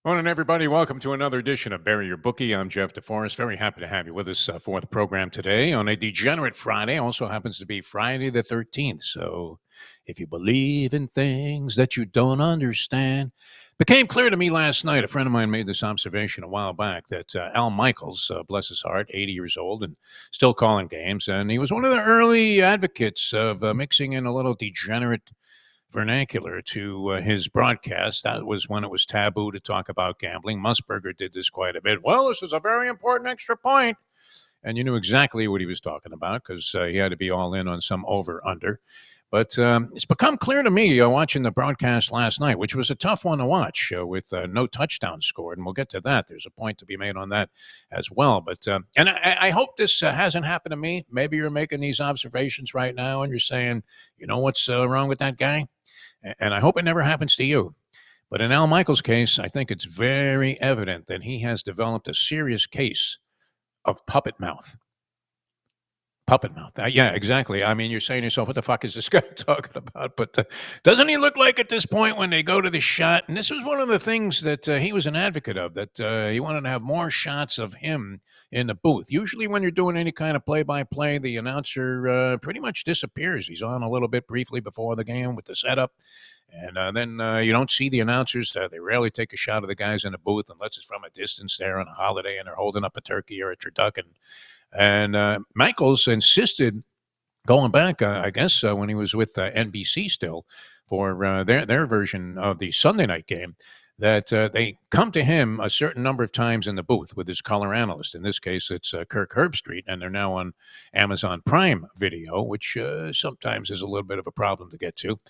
Morning, everybody. Welcome to another edition of Bury Your Bookie. I'm Jeff DeForrest. Very happy to have you with us for the program today on a Degenerate Friday. Also happens to be Friday the 13th. So if you believe in things that you don't understand, became clear to me last night. A friend of mine made this observation a while back that Al Michaels, bless his heart, 80 years old and still calling games. And he was one of the early advocates of mixing in a little degenerate vernacular to his broadcast. That was when it was taboo to talk about gambling. Musburger did this quite a bit. Well, this is a very important extra point. And you knew exactly what he was talking about because he had to be all in on some over under. But it's become clear to me watching the broadcast last night, which was a tough one to watch with no touchdowns scored. And we'll get to that. There's a point to be made on that as well. But and I hope this hasn't happened to me. Maybe you're making these observations right now and you're saying, you know what's wrong with that guy? And I hope it never happens to you. But in Al Michaels' case, I think it's very evident that he has developed a serious case of puppet mouth. Puppet mouth. Yeah, exactly. I mean, you're saying to yourself, what the fuck is this guy talking about? But doesn't he look like at this point when they go to the shot? And this was one of the things that he was an advocate of, that he wanted to have more shots of him in the booth. Usually when you're doing any kind of play-by-play, the announcer pretty much disappears. He's on a little bit briefly before the game with the setup. And then you don't see the announcers. They rarely take a shot of the guys in the booth unless it's from a distance there on a holiday and they're holding up a turkey or a turducken. And Michaels insisted, going back, I guess, when he was with NBC still for their version of the Sunday night game, that they come to him a certain number of times in the booth with his color analyst. In this case, it's Kirk Herbstreit, and they're now on Amazon Prime Video, which sometimes is a little bit of a problem to get to.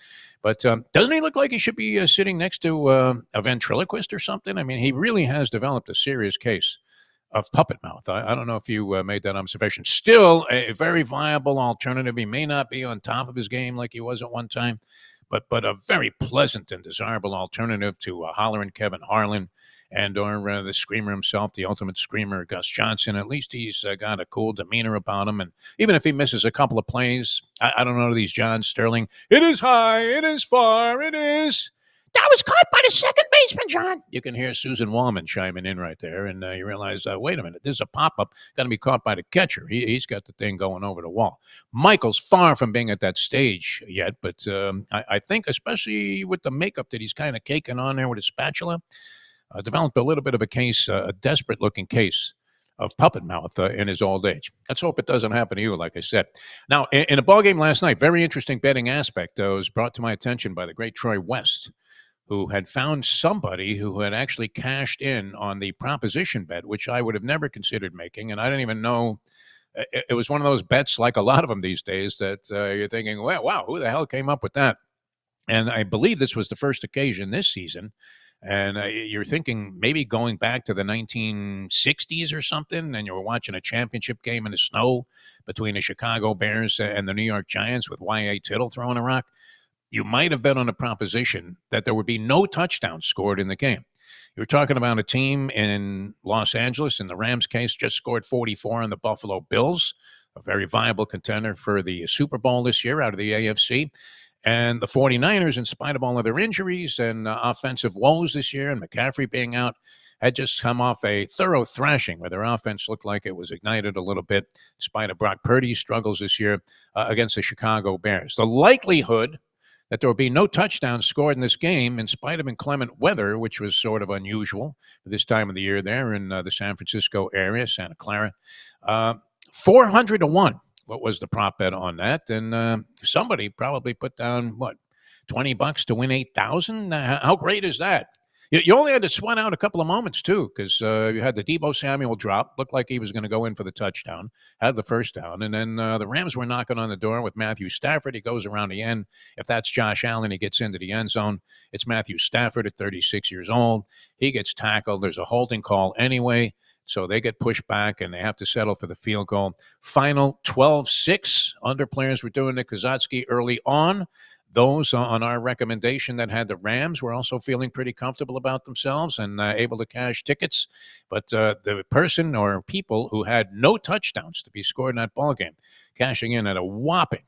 But doesn't he look like he should be sitting next to a ventriloquist or something? I mean, he really has developed a serious case of puppet mouth. I don't know if you made that observation. Still a very viable alternative. He may not be on top of his game like he was at one time, but a very pleasant and desirable alternative to hollering Kevin Harlan and or the screamer himself, the ultimate screamer, Gus Johnson. At least he's got a cool demeanor about him. And even if he misses a couple of plays, I don't know these John Sterling. It is high. It is far. It is. That was caught by the second baseman, John. You can hear Susan Wallman chiming in right there, and you realize, wait a minute, this is a pop-up going to be caught by the catcher. He's got the thing going over the wall. Michael's far from being at that stage yet, but I think, especially with the makeup that he's kind of caking on there with his spatula, developed a little bit of a case, a desperate-looking case of puppet mouth in his old age. Let's hope it doesn't happen to you, like I said. Now, in a ballgame last night, very interesting betting aspect was brought to my attention by the great Troy West, who had found somebody who had actually cashed in on the proposition bet, which I would have never considered making. And I didn't even know. It was one of those bets, like a lot of them these days, that you're thinking, well, wow, who the hell came up with that? And I believe this was the first occasion this season. And you're thinking maybe going back to the 1960s or something, and you were watching a championship game in the snow between the Chicago Bears and the New York Giants with Y.A. Tittle throwing a rock. You might have bet on a proposition that there would be no touchdowns scored in the game. You're talking about a team in Los Angeles, in the Rams' case, just scored 44 on the Buffalo Bills, a very viable contender for the Super Bowl this year out of the AFC. And the 49ers, in spite of all of their injuries and offensive woes this year and McCaffrey being out, had just come off a thorough thrashing where their offense looked like it was ignited a little bit, in spite of Brock Purdy's struggles this year against the Chicago Bears. The likelihood that there would be no touchdowns scored in this game in spite of inclement weather, which was sort of unusual for this time of the year there in the San Francisco area, Santa Clara. 400 to 1, what was the prop bet on that? And somebody probably put down, $20 to win 8,000? How great is that? You only had to sweat out a couple of moments, too, because you had the Deebo Samuel drop. Looked like he was going to go in for the touchdown. Had the first down. And then the Rams were knocking on the door with Matthew Stafford. He goes around the end. If that's Josh Allen, he gets into the end zone. It's Matthew Stafford at 36 years old. He gets tackled. There's a holding call anyway. So they get pushed back, and they have to settle for the field goal. Final 12-6. Under players were doing it. Kozatsky early on. Those on our recommendation that had the Rams were also feeling pretty comfortable about themselves and able to cash tickets. But the person or people who had no touchdowns to be scored in that ballgame, cashing in at a whopping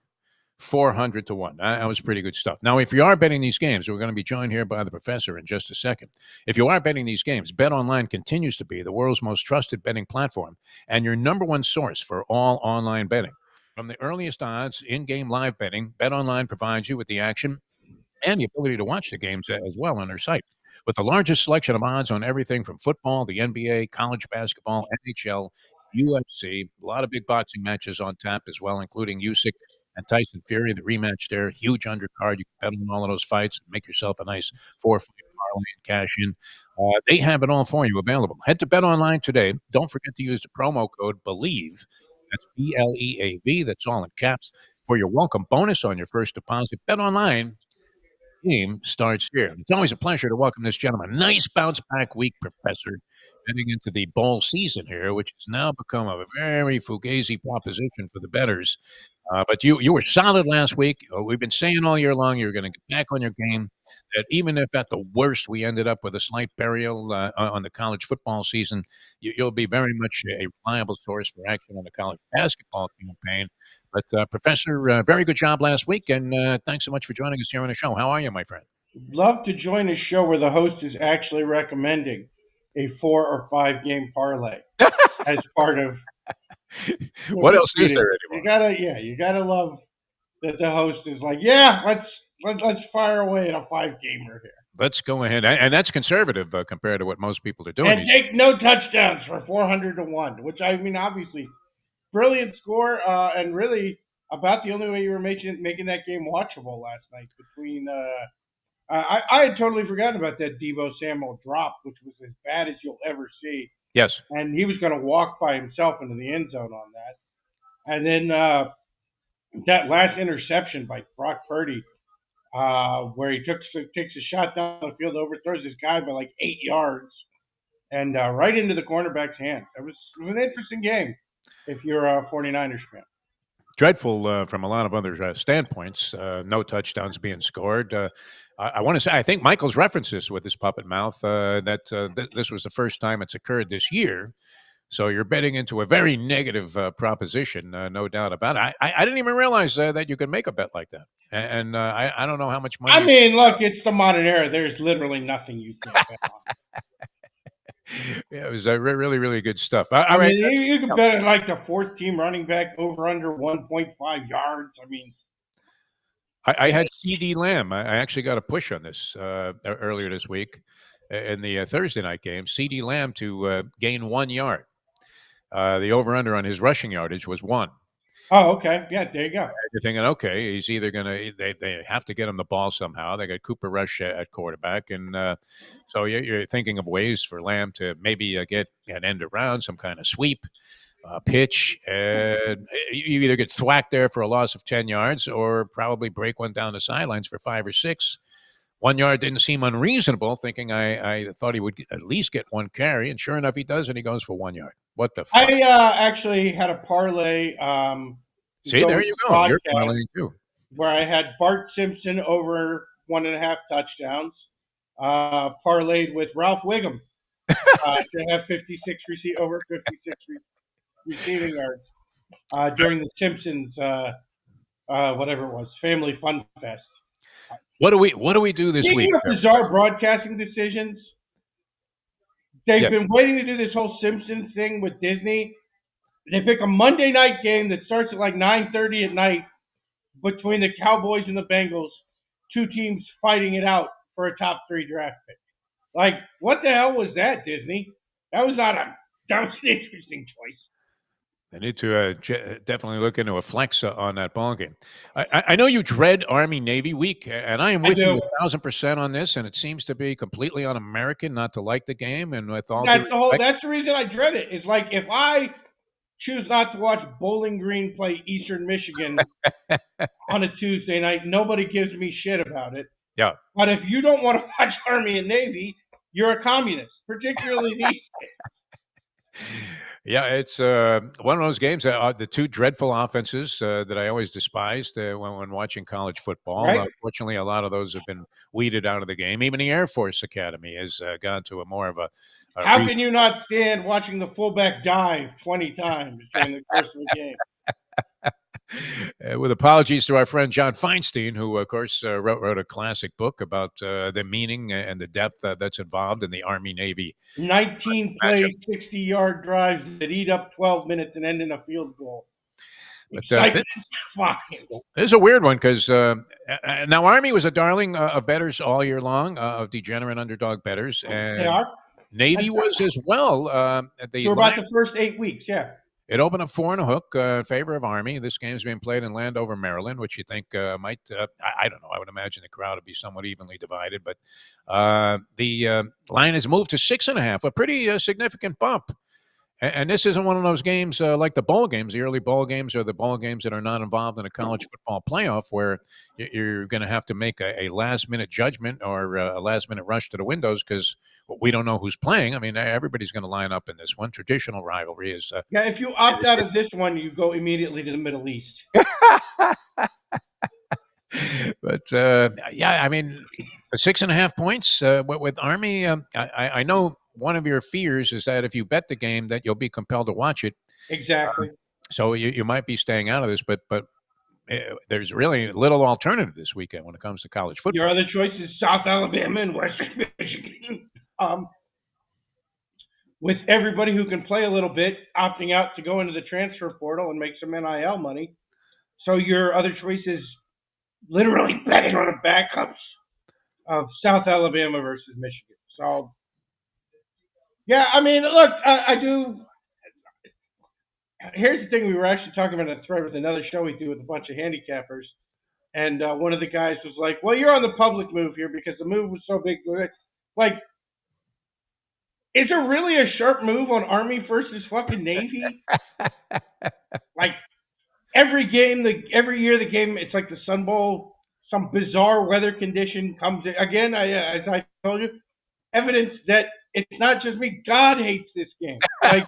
400 to 1. That was pretty good stuff. Now, if you are betting these games, we're going to be joined here by the professor in just a second. If you are betting these games, BetOnline continues to be the world's most trusted betting platform and your number one source for all online betting. From the earliest odds, in-game live betting, BetOnline provides you with the action and the ability to watch the games as well on their site. With the largest selection of odds on everything from football, the NBA, college basketball, NHL, UFC, a lot of big boxing matches on tap as well, including Usyk and Tyson Fury, the rematch there, huge undercard. You can bet on all of those fights and make yourself a nice four-fight parlay and cash in. They have it all for you available. Head to Bet Online today. Don't forget to use the promo code BELIEVE. That's BLEAV. That's all in caps for your welcome bonus on your first deposit. Bet Online game starts here. It's always a pleasure to welcome this gentleman. Nice bounce back week, Professor, heading into the bowl season here, which has now become a very fugazi proposition for the bettors. But you were solid last week. We've been saying all year long you're going to get back on your game. That even if at the worst we ended up with a slight burial on the college football season, you'll be very much a reliable source for action on the college basketball campaign. But Professor, very good job last week, and thanks so much for joining us here on the show. How are you, my friend? Love to join a show where the host is actually recommending a 4 or 5 game parlay as part of What else is there You anymore? gotta love that the host is like, yeah, let's fire away at a 5 gamer here Let's go ahead, and that's conservative compared to what most people are doing and these. take no touchdowns for 400 to 1. Which I mean, obviously, brilliant score, and really about the only way you were making that game watchable last night. Between I had totally forgotten about that Devo Samuel drop, which was as bad as you'll ever see, Yes. and he was going to walk by himself into the end zone on that. And then that last interception by Brock Purdy, where he takes a shot down the field, overthrows this guy by like 8 yards, and right into the cornerback's hand. It was an interesting game if you're a 49ers fan. Dreadful from a lot of other standpoints. No touchdowns being scored. I want to say, I think Michael's referenced this with his puppet mouth that this was the first time it's occurred this year. So you're betting into a very negative proposition, no doubt about it. I didn't even realize that you could make a bet like that, and I don't know how much money I you. mean, look, it's the modern era. There's literally nothing you can't bet on. Yeah, it was really really good stuff. I All right, mean, you can bet on like the fourth team running back over under 1.5 yards. I mean, I had CD Lamb. I actually got a push on this earlier this week in the Thursday night game. CD Lamb to gain 1 yard. The over under on his rushing yardage was 1. oh, okay, yeah, there you go. You're thinking, okay, he's either going to, they have to get him the ball somehow. They got Cooper Rush at quarterback. And so you're thinking of ways for Lamb to maybe get an end around, some kind of sweep, pitch. And you either get thwacked there for a loss of 10 yards or probably break one down the sidelines for 5 or 6. 1 yard didn't seem unreasonable, thinking I thought he would at least get one carry. And sure enough, he does, and he goes for 1 yard. What the I fuck? actually had a parlay See, go there with you the go. You're broadcast parlaying too. where I had Bart Simpson over 1.5 touchdowns, parlayed with Ralph Wiggum to have 56 over 56 receiving yards during the Simpsons whatever it was Family Fun Fest. What do we do this week? Speaking of bizarre broadcasting decisions, they've Yeah. been waiting to do this whole Simpsons thing with Disney. They pick a Monday night game that starts at like 9:30 at night between the Cowboys and the Bengals, two teams fighting it out for a top 3 draft pick. Like, what the hell was that, Disney? That was an interesting choice. I need to definitely look into a flex on that ball game. I know you dread Army Navy week, and I am I with you do. 1,000% on this. And it seems to be completely un-American not to like the game. And with all due respect, That's the reason I dread it. It's like if I choose not to watch Bowling Green play Eastern Michigan on a Tuesday night, nobody gives me shit about it. yeah, But if you don't want to watch Army and Navy, you're a communist, particularly these yeah, it's one of those games. The two dreadful offenses that I always despised when watching college football. right? Fortunately, a lot of those have been weeded out of the game. Even the Air Force Academy has gone to a more of a How can you not stand watching the fullback dive 20 times during the course of the game? With apologies to our friend John Feinstein, who, of course, wrote a classic book about the meaning and the depth that's involved in the Army Navy 19 matchup. plays, 60-yard drives that eat up 12 minutes and end in a field goal. But Excitement, fine. this is a weird one because now Army was a darling of bettors all year long, of degenerate underdog bettors, They and are. Navy was as well. The For line, about the first 8 weeks, yeah. it opened up 4.5 in favor of Army. This game is being played in Landover, Maryland, which you think might, I don't know, I would imagine the crowd would be somewhat evenly divided. But the line has moved to 6.5, a pretty significant bump. And this isn't one of those games like the bowl games, the early bowl games, or the bowl games that are not involved in a college football playoff, where you're going to have to make a last-minute judgment or a last-minute rush to the windows because we don't know who's playing. I mean, everybody's going to line up in this one. Traditional rivalry is. Yeah, if you opt out of this one, you go immediately to the Middle East. But yeah, I mean, the 6.5 points with Army. I know one of your fears is that if you bet the game, that you'll be compelled to watch it. Exactly. So you might be staying out of this, but there's really little alternative this weekend when it comes to college football. Your other choices: South Alabama and Western Michigan. With everybody who can play a little bit opting out to go into the transfer portal and make some NIL money. So your other choice is literally betting on the backups of South Alabama versus Michigan. So, yeah, I mean, look, I do. Here's the thing: we were actually talking about a thread with another show we do with a bunch of handicappers, and one of the guys was like, "Well, you're on the public move here because the move was so big." Like, is there really a sharp move on Army versus fucking Navy? Like, every game, every year the game, it's like the Sun Bowl, some bizarre weather condition comes in. Again, as I told you, evidence that it's not just me. God hates this game. Like,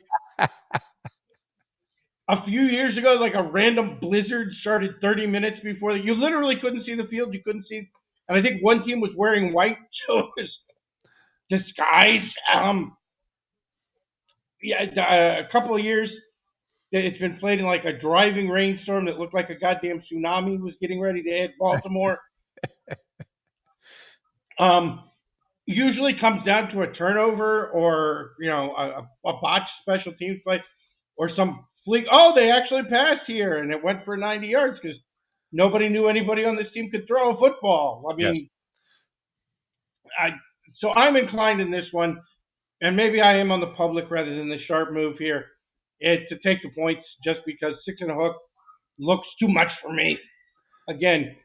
a few years ago, like a random blizzard started 30 minutes before you literally couldn't see the field. You couldn't see, and I think one team was wearing white, so it was disguise. Yeah, a couple of years, it's been played in like a driving rainstorm that looked like a goddamn tsunami was getting ready to hit Baltimore. Usually comes down to a turnover or, you know, a botched special teams play or some fleek. Oh, they actually passed here and it went for 90 yards because nobody knew anybody on this team could throw a football. I mean, yes. So I'm inclined in this one, and maybe I am on the public rather than the sharp move here, to take the points just because 6.5 looks too much for me. Again,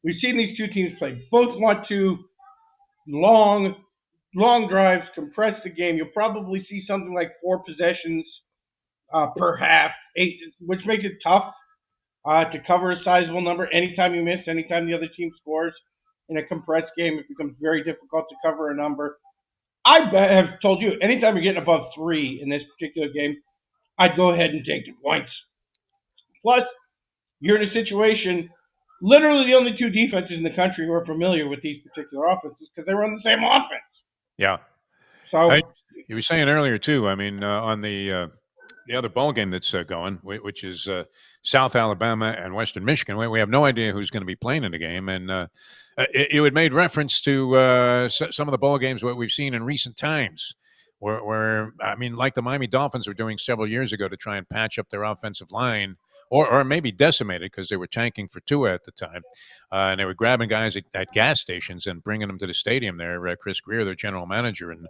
we've seen these two teams play. Both want to long drives, compress the game. You'll probably see something like 4 possessions per half, 8, which makes it tough to cover a sizable number. Anytime you miss, anytime the other team scores in a compressed game, it becomes very difficult to cover a number. I have told you, anytime you're getting above 3 in this particular game, I'd go ahead and take the points. Plus, you're in a situation, literally the only 2 defenses in the country who are familiar with these particular offenses because they run the same offense. Yeah. So you were saying earlier too. I mean, on the other bowl game that's going, which is South Alabama and Western Michigan, we have no idea who's going to be playing in the game, and it had made reference to some of the bowl games what we've seen in recent times. Where I mean, like the Miami Dolphins were doing several years ago to try and patch up their offensive line, or maybe decimate it because they were tanking for Tua at the time, and they were grabbing guys at gas stations and bringing them to the stadium there. Chris Greer, their general manager, and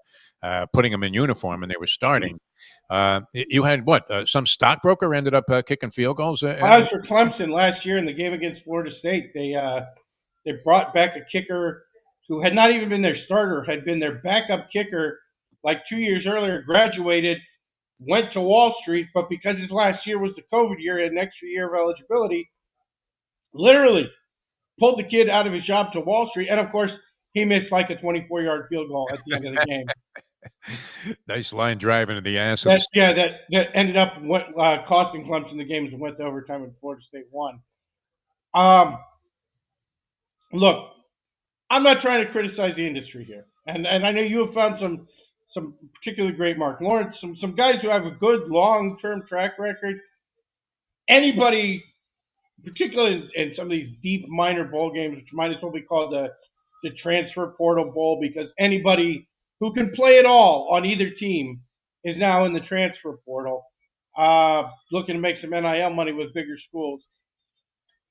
putting them in uniform, and they were starting. You had what? Some stockbroker ended up kicking field goals. I was for Clemson last year in the game against Florida State. They brought back a kicker who had not even been their starter, had been their backup kicker. Like 2 years earlier, graduated, went to Wall Street, but because his last year was the COVID year, he had an extra year of eligibility, literally pulled the kid out of his job to Wall Street. And, of course, he missed like a 24-yard field goal at the end of the game. Nice line drive into the ass. That ended up costing Clemson the games and went to overtime and Florida State won. Look, I'm not trying to criticize the industry here. And I know you have found some particularly great Mark Lawrence, some guys who have a good long-term track record. Anybody particularly in some of these deep minor bowl games, which might as well be called the transfer portal bowl, because anybody who can play at all on either team is now in the transfer portal, looking to make some NIL money with bigger schools.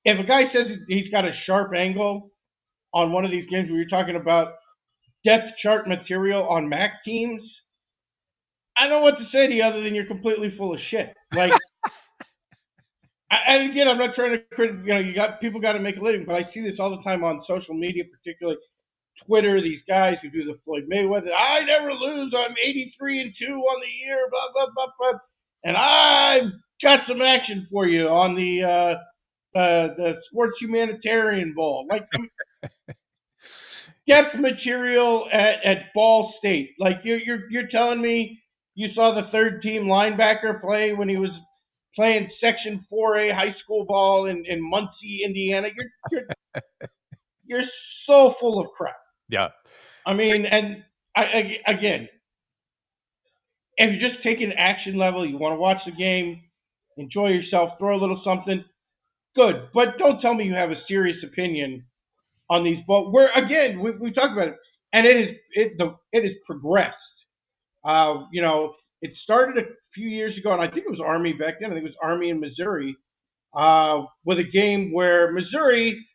If a guy says he's got a sharp angle on one of these games where you're talking about depth chart material on MAC teams, I don't know what to say to you other than you're completely full of shit. Like, and again, I'm not trying to, you got people got to make a living, but I see this all the time on social media, particularly Twitter. These guys who do the Floyd Mayweather, I never lose. I'm 83-2 on the year, blah blah blah blah, and I've got some action for you on the Sports Humanitarian Bowl. Like, depth material at Ball State. Like, you're telling me you saw the third team linebacker play when he was playing Section 4A high school ball in Muncie, Indiana. You're so full of crap. Yeah. I mean, and again, if you're just taking action level, you want to watch the game, enjoy yourself, throw a little something, good. But don't tell me you have a serious opinion on these balls. Where again, we talked about it, and it has progressed. It started a few years ago, and I think it was Army back then. I think it was Army in Missouri, with a game where Missouri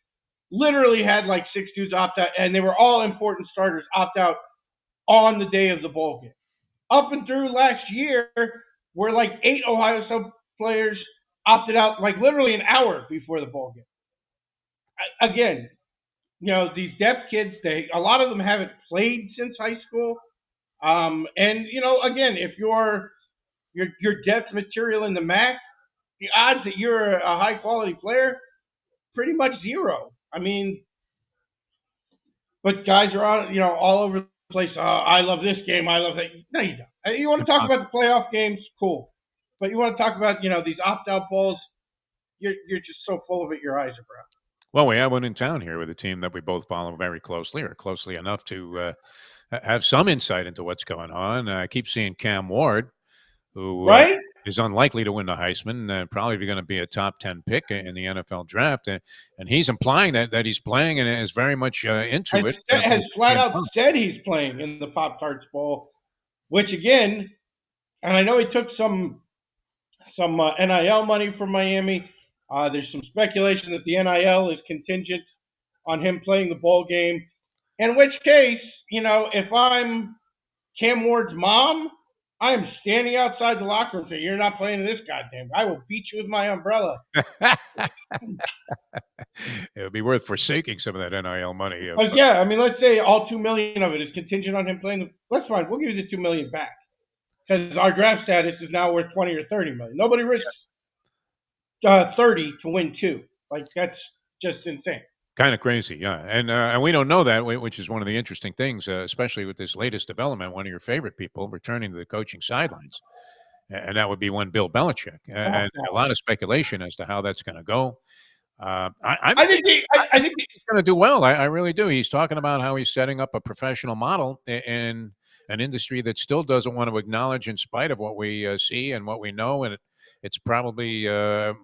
literally had like 6 dudes opt out, and they were all important starters opt out on the day of the bowl game. Up and through last year, where like 8 Ohio State players opted out like literally an hour before the bowl game. Again, these depth kids, a lot of them haven't played since high school. And again, if your depth material in the MAC, the odds that you're a high quality player, pretty much zero. I mean, but guys are on, all over the place. I love this game. I love that. No, you don't. You want to talk about the playoff games? Cool. But you want to talk about, these opt-out balls? You're just so full of it, your eyes are brown. Well, we have one in town here with a team that we both follow very closely, or closely enough to have some insight into what's going on. I keep seeing Cam Ward, who right? Is unlikely to win the Heisman, probably going to be a top 10 pick in the NFL draft. And he's implying that he's playing and is very much into it. Has flat out said he's playing in the Pop-Tarts Bowl, which again, and I know he took some NIL money from Miami. There's some speculation that the NIL is contingent on him playing the bowl game. In which case, if I'm Cam Ward's mom, I am standing outside the locker room saying, "You're not playing in this goddamn. I will beat you with my umbrella." It would be worth forsaking some of that NIL money. Yeah, I mean, let's say all $2 million of it is contingent on him playing. That's fine. We'll give you the $2 million back because our draft status is now worth $20 or $30 million. Nobody risks 30 to win 2. Like, that's just insane. Kind of crazy, yeah. And we don't know that, which is one of the interesting things, especially with this latest development. One of your favorite people returning to the coaching sidelines, and that would be one Bill Belichick. And a lot of speculation as to how that's going to go. I think he's going to do well. I really do. He's talking about how he's setting up a professional model in an industry that still doesn't want to acknowledge, in spite of what we see and what we know, and it's probably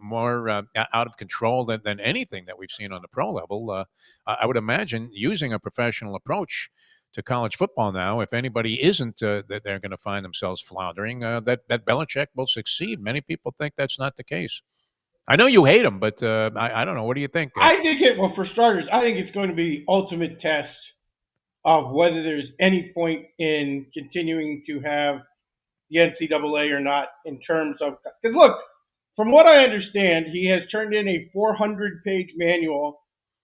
more out of control than anything that we've seen on the pro level. I would imagine using a professional approach to college football now, if anybody isn't, that they're going to find themselves floundering, that Belichick will succeed. Many people think that's not the case. I know you hate him, but I don't know. What do you think? I think well, for starters, I think it's going to be ultimate test of whether there's any point in continuing to have the NCAA or not, in terms of, because look, from what I understand, he has turned in a 400-page manual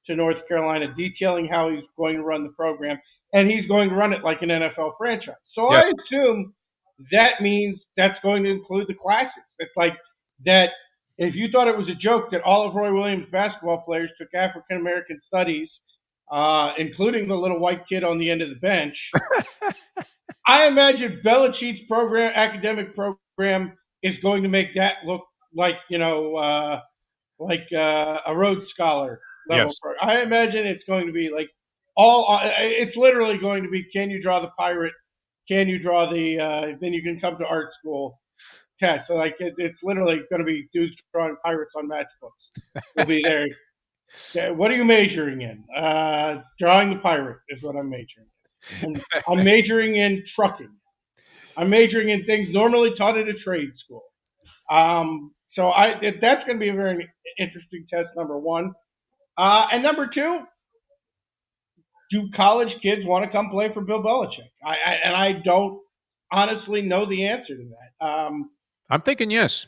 to North Carolina detailing how he's going to run the program, and he's going to run it like an NFL franchise. So I assume that means that's going to include the classics. It's like that. If you thought it was a joke that all of Roy Williams' basketball players took African American studies, including the little white kid on the end of the bench, I imagine Belichick's academic program is going to make that look like, a Rhodes Scholar level. Yes. I imagine it's going to be like it's literally going to be, can you draw the pirate? Can you draw then you can come to art school. test. So like it's literally going to be dudes drawing pirates on matchbooks. Will be there. Yeah, what are you majoring in? Drawing the pirate is what I'm majoring in. And I'm majoring in trucking. I'm majoring in things normally taught at a trade school. So that's going to be a very interesting test. Number one, and number two, do college kids want to come play for Bill Belichick? I don't honestly know the answer to that. I'm thinking yes.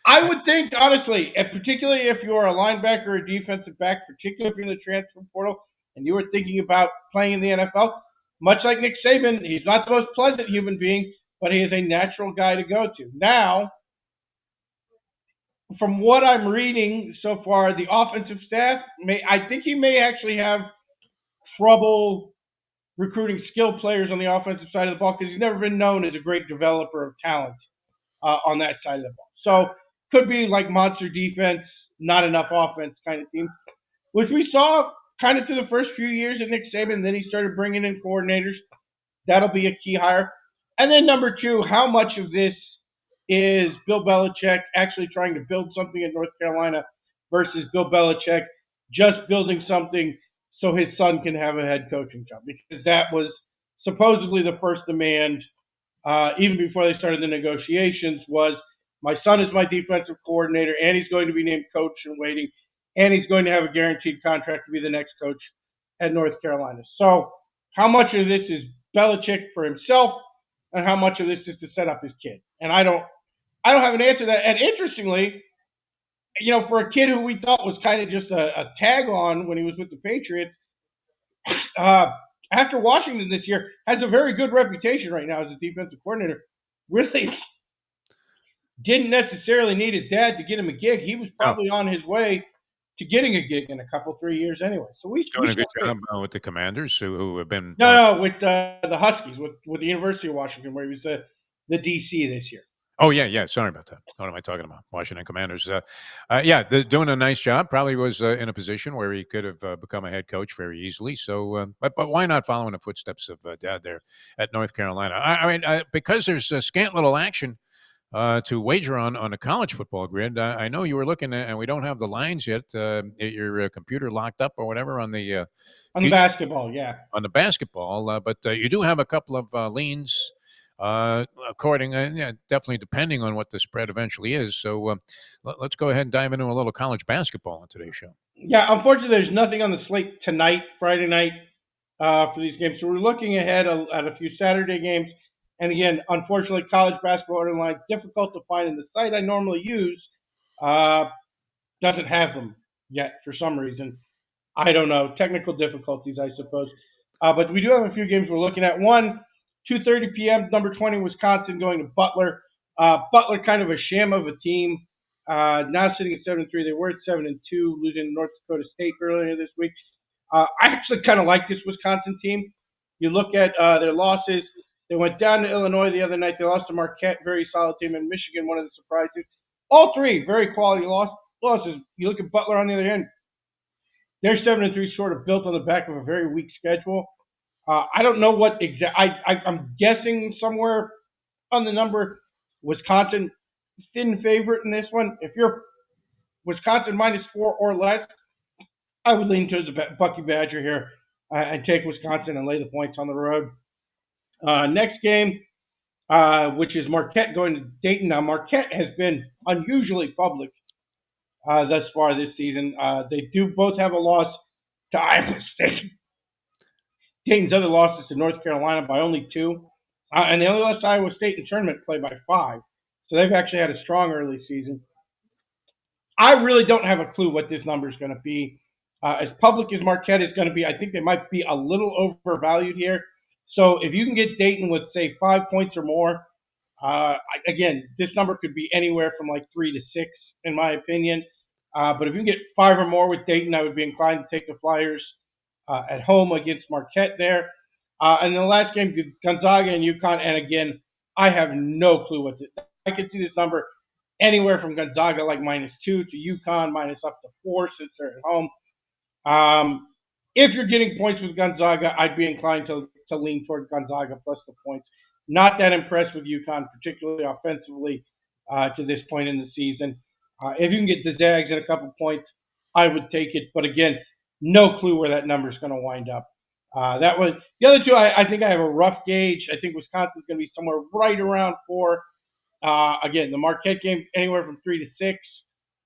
I would think, honestly, and particularly if you're a linebacker or a defensive back, particularly if you're in the transfer portal and you were thinking about playing in the NFL, much like Nick Saban, he's not the most pleasant human being, but he is a natural guy to go to. Now, from what I'm reading so far, the offensive staff I think he may actually have trouble recruiting skilled players on the offensive side of the ball because he's never been known as a great developer of talent on that side of the ball. So could be like monster defense, not enough offense kind of team, which we saw kind of through the first few years of Nick Saban. Then he started bringing in coordinators. That'll be a key hire. And then number two, how much of this is Bill Belichick actually trying to build something in North Carolina versus Bill Belichick just building something so his son can have a head coaching job? Because that was supposedly the first demand, even before they started the negotiations, was my son is my defensive coordinator, and he's going to be named coach in waiting, and he's going to have a guaranteed contract to be the next coach at North Carolina. So how much of this is Belichick for himself, and how much of this is to set up his kid? And I don't have an answer to that. And interestingly, for a kid who we thought was kind of just a tag on when he was with the Patriots, after Washington this year, has a very good reputation right now as a defensive coordinator. Really didn't necessarily need his dad to get him a gig. He was probably on his way to getting a gig in a couple, 3 years anyway. So Doing a good job with the Commanders who have been with the Huskies, with the University of Washington, where he was the DC this year. Oh, yeah. Sorry about that. What am I talking about? Washington Commanders. Doing a nice job. Probably was in a position where he could have become a head coach very easily. So, but why not follow in the footsteps of Dad there at North Carolina? I mean, because there's scant little action to wager on a college football grid. I know you were looking at, and we don't have the lines yet. Your computer locked up or whatever on the on the basketball, yeah. On the basketball, but you do have a couple of leans. Definitely depending on what the spread eventually is. So let's go ahead and dive into a little college basketball on today's show. Yeah, unfortunately, there's nothing on the slate tonight, Friday night, for these games. So we're looking ahead at a few Saturday games. And again, unfortunately, college basketball order line difficult to find in the site I normally use. Doesn't have them yet for some reason. I don't know. Technical difficulties, I suppose. But we do have a few games we're looking at. One, 2:30 p.m., number 20, Wisconsin going to Butler. Butler kind of a sham of a team. Now sitting at 7-3. They were at 7-2, losing to North Dakota State earlier this week. I actually kind of like this Wisconsin team. You look at their losses. They went down to Illinois the other night. They lost to Marquette, very solid team, and Michigan, one of the surprises. All three very quality losses. You look at Butler on the other end. They're 7-3, sort of built on the back of a very weak schedule. I don't know what I'm guessing somewhere on the number. Wisconsin thin favorite in this one. If you're Wisconsin -4 or less, I would lean towards the Bucky Badger here and take Wisconsin and lay the points on the road. Next game, which is Marquette going to Dayton. Now, Marquette has been unusually public thus far this season. They do both have a loss to Iowa State. Dayton's other losses to North Carolina by only 2. And they only lost to Iowa State in tournament play by 5. So they've actually had a strong early season. I really don't have a clue what this number is going to be. As public as Marquette is going to be, I think they might be a little overvalued here. So if you can get Dayton with, say, 5 points or more, again, this number could be anywhere from like 3 to 6, in my opinion. But if you can get 5 or more with Dayton, I would be inclined to take the Flyers at home against Marquette there. And the last game, Gonzaga and UConn. And again, I have no clue what this. I could see this number anywhere from Gonzaga like -2 to UConn minus up to 4 since they're at home. If you're getting points with Gonzaga, I'd be inclined to lean toward Gonzaga plus the points. Not that impressed with UConn, particularly offensively, to this point in the season. If you can get the Zags at a couple points, I would take it. But again, no clue where that number is going to wind up. That was the other two. I think I have a rough gauge. I think Wisconsin's going to be somewhere right around 4. Again, the Marquette game anywhere from 3 to 6,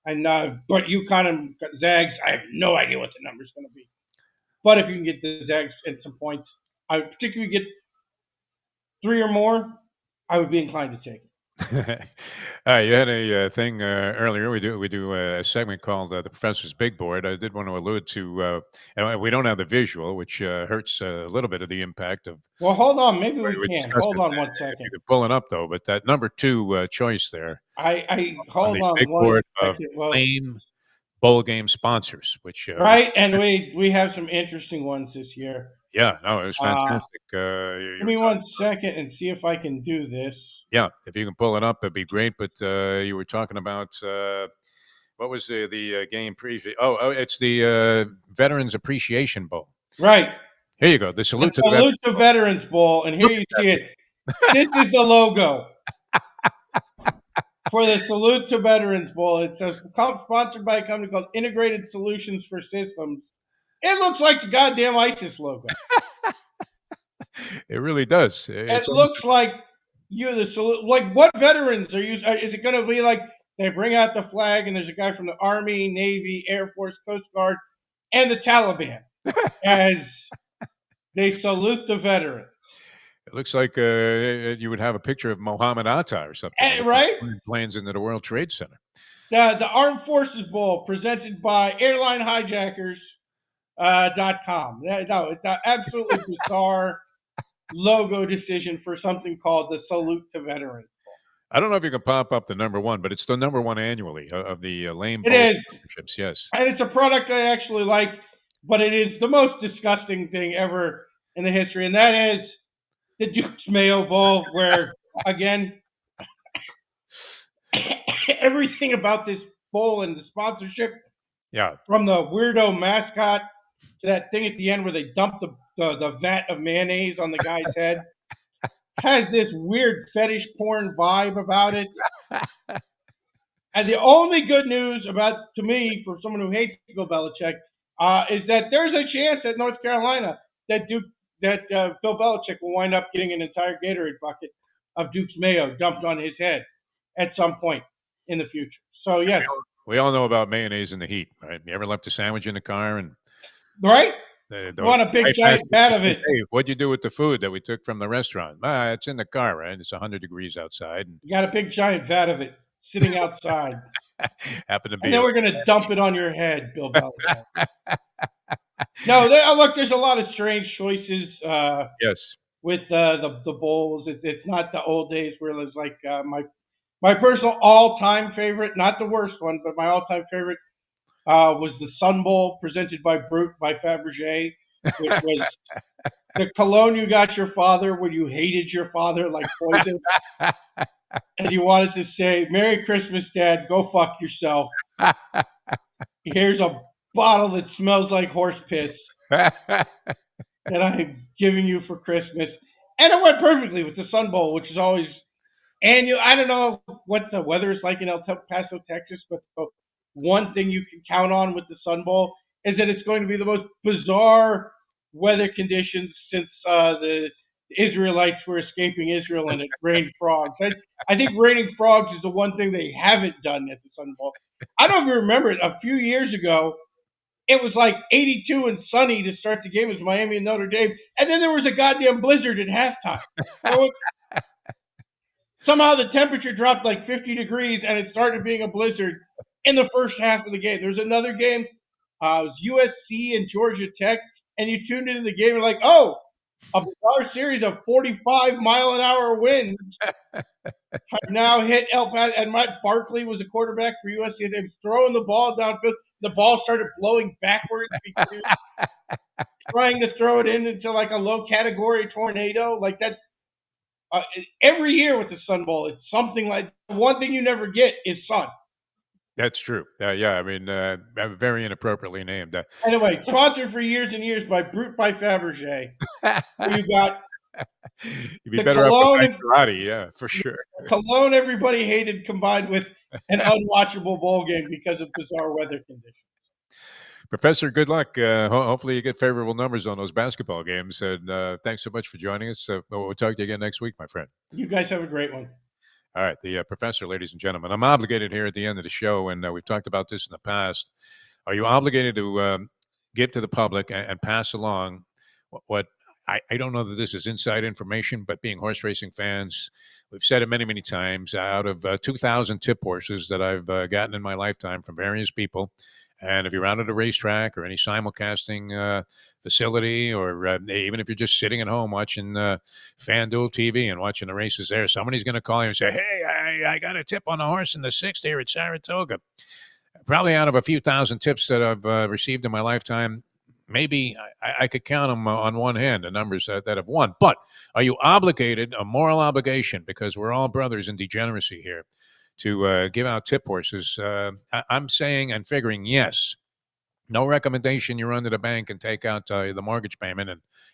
and but UConn and Zags, I have no idea what the number is going to be. But if you can get the Zags at some points, I would particularly get 3 or more. I would be inclined to take it. You had a thing earlier. We do a segment called the Professor's Big Board. I did want to allude to. And we don't have the visual, which hurts a little bit of the impact of Well, hold on. Maybe what we we can. discussed. Hold on one If you second. could pull it up though, but that number 2 choice there I on hold the on big one board of second. Well, lame bowl game sponsors, which right, and we have some interesting ones this year. yeah, no, it was fantastic. Give You were me talking. 1 second and see if I can do this. Yeah, if you can pull it up, it'd be great. But you were talking about what was the game preview? Oh, it's the Veterans Appreciation Bowl. Right. Here you go. The The salute to the Salute Veterans to Bowl. Veterans Bowl, and here Look you at see it. This is the logo for the Salute to Veterans Bowl. It says sponsored by a company called Integrated Solutions for Systems. It looks like the goddamn ISIS logo. It really does. It It's almost looks like the salute. Like what veterans are you? Is it going to be like they bring out the flag and there's a guy from the Army, Navy, Air Force, Coast Guard, and the Taliban as they salute the veterans? it looks like you would have a picture of Mohammed Atta or something. Right? Flying planes into the World Trade Center. The Armed Forces Bowl presented by airlinehijackers.com. No, it's an absolutely bizarre logo decision for something called the Salute to Veterans. I don't know if you can pop up the number 1, but it's the number 1 annually of the lame It bowl is. sponsorships. Yes. And it's a product I actually like, but it is the most disgusting thing ever in the history, and that is the Duke's Mayo Bowl, where, again, everything about this bowl and the sponsorship, Yeah. from the weirdo mascot to that thing at the end where they dump the vat of mayonnaise on the guy's head, has this weird fetish porn vibe about it. And the only good news to me, for someone who hates Bill Belichick, is that there's a chance at North Carolina that Bill Belichick will wind up getting an entire Gatorade bucket of Duke's Mayo dumped on his head at some point in the future. So yes, We all know about mayonnaise in the heat, right? You ever left a sandwich in the car and right? the You want a big wife giant asks vat you, of it. "Hey, what'd you do with the food that we took from the restaurant?" It's in the car, right? It's 100 degrees outside. And You got a big giant vat of it sitting outside, happened to and be then we're going to dump it on your head, Bill Belichick. No, look, there's a lot of strange choices yes. with the bowls. It's not the old days where it was like my personal all-time favorite, not the worst one, but my all-time favorite was the Sun Bowl presented by Brute by Fabergé, which was the cologne you got your father when you hated your father like poison, and you wanted to say, "Merry Christmas, Dad. Go fuck yourself. Here's a bottle that smells like horse piss that I'm giving you for Christmas." And it went perfectly with the Sun Bowl, which is always annual. I don't know what the weather is like in El Paso, Texas, but the one thing you can count on with the Sun Bowl is that it's going to be the most bizarre weather conditions since the Israelites were escaping Israel and it rained frogs. I think raining frogs is the one thing they haven't done at the Sun Bowl. I don't even remember it. A few years ago, it was like 82 and sunny to start the game. It was Miami and Notre Dame. And then there was a goddamn blizzard at halftime. So somehow the temperature dropped like 50 degrees and it started being a blizzard in the first half of the game. There was another game. It was USC and Georgia Tech. And you tuned into the game and like, oh, a bizarre series of 45-mile-an-hour winds have now hit El Paso. And Matt Barkley was a quarterback for USC. They were throwing the ball downfield. The ball started blowing backwards because he was trying to throw it into like a low category tornado. Like that's every year with the Sun Bowl, it's something like one thing you never get is sun. That's true. Yeah, I mean, very inappropriately named. Anyway, sponsored for years and years by Brute by Fabergé. You got You'd be The better off cologne, with karate, yeah, for sure. cologne everybody hated combined with an unwatchable bowl game because of bizarre weather conditions. Professor, good luck. Hopefully, you get favorable numbers on those basketball games. And thanks so much for joining us. We'll talk to you again next week, my friend. You guys have a great one. All right, the professor, ladies and gentlemen. I'm obligated here at the end of the show, and we've talked about this in the past. Are you obligated to give to the public and pass along what I don't know that this is inside information, but being horse racing fans, we've said it many, many times. Out of 2,000 tip horses that I've gotten in my lifetime from various people, and if you're out at a racetrack or any simulcasting facility, or even if you're just sitting at home watching FanDuel TV and watching the races there, somebody's going to call you and say, "Hey, I got a tip on a horse in the sixth here at Saratoga." Probably out of a few thousand tips that I've received in my lifetime, maybe I could count them on one hand, the numbers that have won. But are you obligated, a moral obligation, because we're all brothers in degeneracy here, to give out tip horses? I'm saying and figuring yes. No recommendation you run to the bank and take out the mortgage payment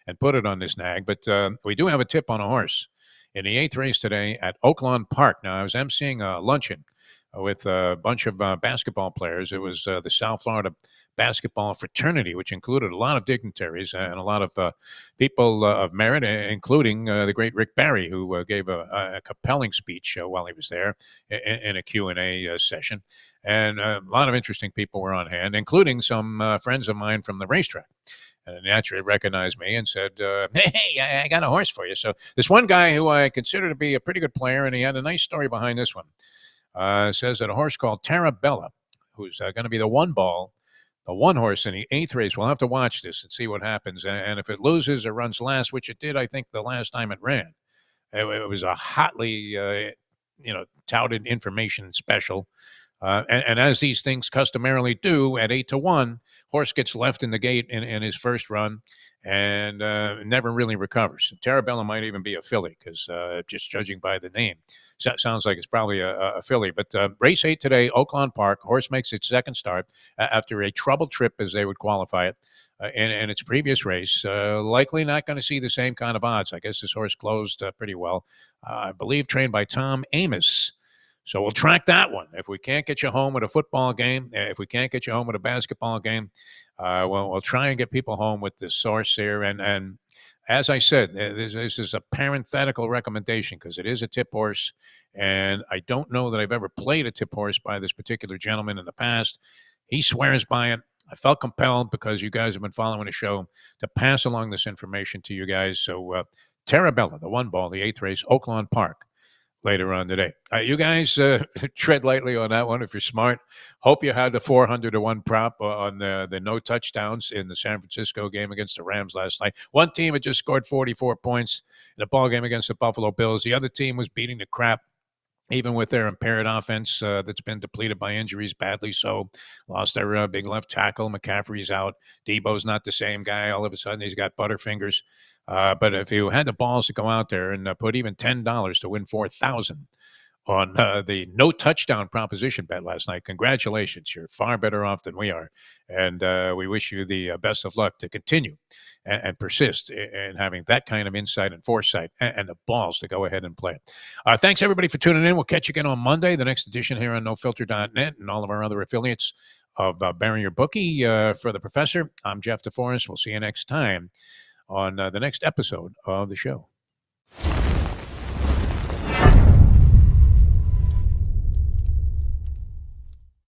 and put it on this nag. But we do have a tip on a horse in the eighth race today at Oaklawn Park. Now, I was emceeing a luncheon with a bunch of basketball players. It was the South Florida basketball fraternity, which included a lot of dignitaries and a lot of people of merit, including the great Rick Barry, who gave a compelling speech while he was there in a Q&A session. And a lot of interesting people were on hand, including some friends of mine from the racetrack. And naturally recognized me and said, "Hey, I got a horse for you." So this one guy who I consider to be a pretty good player, and he had a nice story behind this one, says that a horse called Tarabella, who's going to be the one horse in the eighth race. We'll have to watch this and see what happens. And if it loses or runs last, which it did, I think, the last time it ran, it was a hotly, touted information special. And as these things customarily do, at 8-1, horse gets left in the gate in his first run and never really recovers. Tarabella might even be a filly, because just judging by the name, sounds like it's probably a filly. But race 8 today, Oaklawn Park. Horse makes its second start after a troubled trip, as they would qualify it, in its previous race. Likely not going to see the same kind of odds. I guess this horse closed pretty well. I believe trained by Tom Amos. So we'll track that one. If we can't get you home with a football game, if we can't get you home with a basketball game, we'll try and get people home with the source here. And as I said, this is a parenthetical recommendation because it is a tip horse, and I don't know that I've ever played a tip horse by this particular gentleman in the past. He swears by it. I felt compelled, because you guys have been following the show, to pass along this information to you guys. So Tarabella, the one ball, the eighth race, Oaklawn Park, later on today. You guys tread lightly on that one if you're smart. Hope you had the 400-1 prop on the no touchdowns in the San Francisco game against the Rams last night. One team had just scored 44 points in a ball game against the Buffalo Bills. The other team was beating the crap, even with their impaired offense that's been depleted by injuries, badly so. Lost their big left tackle. McCaffrey's out. Debo's not the same guy. All of a sudden, he's got butterfingers. But if you had the balls to go out there and put even $10 to win $4,000 on the no touchdown proposition bet last night, congratulations. You're far better off than we are. And we wish you the best of luck to continue and persist in having that kind of insight and foresight and the balls to go ahead and play. Thanks, everybody, for tuning in. We'll catch you again on Monday, the next edition here on NoFilter.net and all of our other affiliates of Bury Your Bookie. For the professor, I'm Jeff DeForrest. We'll see you next time on the next episode of the show.